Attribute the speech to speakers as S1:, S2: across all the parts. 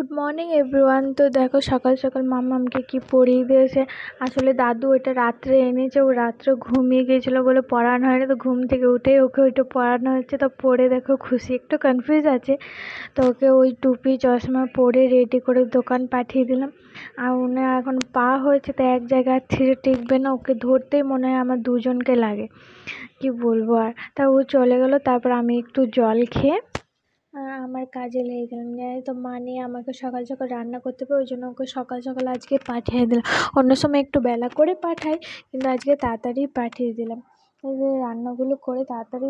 S1: Good morning everyone. তো দেখো সকাল সকাল মাম্মামকে কি পড়িয়ে দিয়েছে। আসলে দাদু এটা রাত্রে এনেছে, ও রাত্রে ঘুমিয়ে গিয়েছিলো বলে পড়ানো হয়নি, তো ঘুম থেকে উঠেই ওকে ওইটা পড়ানো হচ্ছে। তো পড়ে দেখো খুশি, একটু কনফিউজ আছে। তো ওকে ওই টুপি চশমা পরে রেডি করে দোকান পাঠিয়ে দিলাম। আর ওনার এখন পা হয়েছে, তো এক জায়গায় ছিঁড়ে টিকবে না, ওকে ধরতেই মনে হয় আমার দুজনকে লাগে, কি বলবো। আর তা ও চলে গেলো। তারপর আমি একটু জল খেয়ে আমার কাজে লেগে গেলাম। জানি তো মা নিয়ে আমাকে সকাল সকাল রান্না করতে হবে, ওই জন্য ওকে সকাল সকাল আজকে পাঠিয়ে দিলাম। অন্য সময় একটু বেলা করে পাঠাই, কিন্তু আজকে তাড়াতাড়ি পাঠিয়ে দিলাম। এই যে রান্নাগুলো করে তাড়াতাড়ি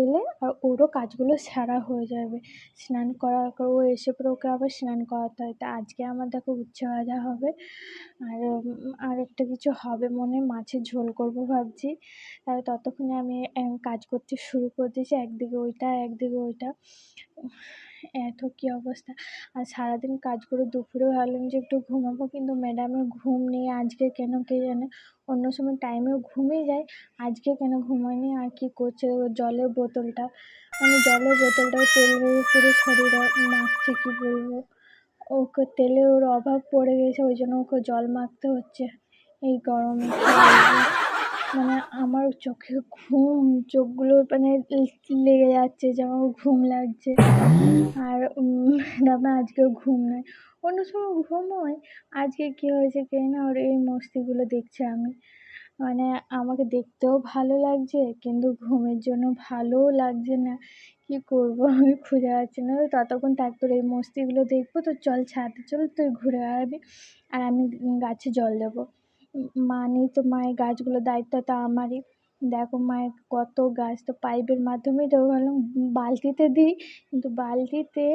S1: এলে আর ওরও কাজগুলো সারা হয়ে যাবে। স্নান করার পর ও এসে পরে ওকে আবার স্নান করাতে হয়। তা আজকে আমার দেখো উচ্ছে ভাজা হবে, আর একটা কিছু হবে মনে হয়, মাছের ঝোল করবো ভাবছি। ততক্ষণে আমি কাজ করতে শুরু করে দিয়েছি, একদিকে ওইটা একদিকে ওইটা। এত কি অবস্থা। আর সারাদিন কাজ করে দুপুরে ভাবলাম যে একটু ঘুমাবো, কিন্তু ম্যাডামের ঘুম নেই আজকে, কেন কে জানে। অন্য সময় টাইমেও ঘুমিয়ে যায়, আজকে কেন ঘুমায়নি। আর কি করছে, জলের বোতলটাও তেল বেরিয়ে পুরো শরীরে মাখছে, কি বলবো। ওকে তেলের ওর অভাব পড়ে গেছে, ওই জন্য ওকে জল মাখতে হচ্ছে এই গরমে, কি বলবো। মানে আমার চোখগুলো মানে লেগে যাচ্ছে যে আমার ঘুম লাগছে। আর আমার আজকেও ঘুম নেই, অন্য সময় ঘুম হয়। আজকে কি হয়েছে কে না, ওর এই মস্তিগুলো দেখছে আমি। মানে আমাকে দেখতেও ভালো লাগছে, কিন্তু ঘুমের জন্য ভালোও লাগছে না, কি করব আমি খুঁজে পাচ্ছি না। ততক্ষণ থাক, তোর এই মস্তিগুলো দেখবো, তো চল ছাদে চল, তুই ঘুরে বেড়াবি আর আমি গাছে জল দেবো। মা নেই তো, মায়ের গাছগুলোর দায়িত্ব তো আমারই। দেখো মায়ের কত গাছ, তো পাইপের মাধ্যমেই দেবো ভাবলাম বালতিতে দিই, কিন্তু বালতিতে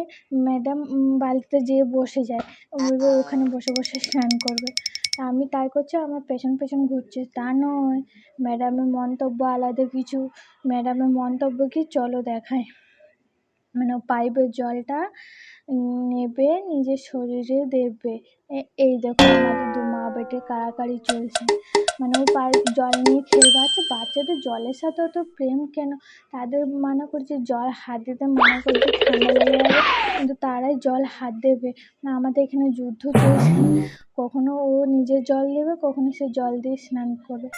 S1: ম্যাডাম বালতিতে যেয়ে বসে যায়, বলবে ওখানে বসে বসে স্নান করবে। আমি তাই করছি, আমার পেছন পেছন ঘুরছে। তা নয়, ম্যাডামের মন্তব্য আলাদা কিছু। ম্যাডামের মন্তব্য কি, চলো দেখাই। মানে পাইপের জলটা নেবে, নিজের শরীরে দেবে। এই দেখো আমাদের দু মা বেটে কাড়াকাড়ি চলছে। মানে ও পাইপ জল নিয়ে খেলবে। আচ্ছা বাচ্চাদের জলের সাথে অত প্রেম কেন? তাদের মানা করছে জল হাত দিতে, মানা করছে ঠান্ডা লেগে যাবে, কিন্তু তারাই জল হাত দেবে না। আমাদের এখানে যুদ্ধ চলছে, কখনো ও নিজের জল দেবে, কখনো সে জল দিয়ে স্নান করবে।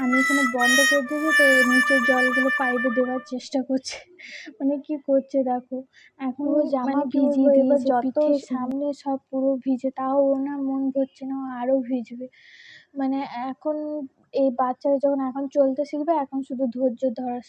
S1: আমি এখানে বন্ধ করে দিয়েছি, তো নিচের জলগুলো পাইপে দেওয়ার চেষ্টা করছে। মানে কি করছে দেখো। এখন ও জামা ভিজিয়ে দিয়েছে, পিঠে সামনে সব পুরো ভিজে, তাও ওনার মন ভরছে না, ও আরো ভিজবে। মানে এখন এই বাচ্চারা যখন এখন চলতে শিখবে, এখন শুধু ধৈর্য ধরা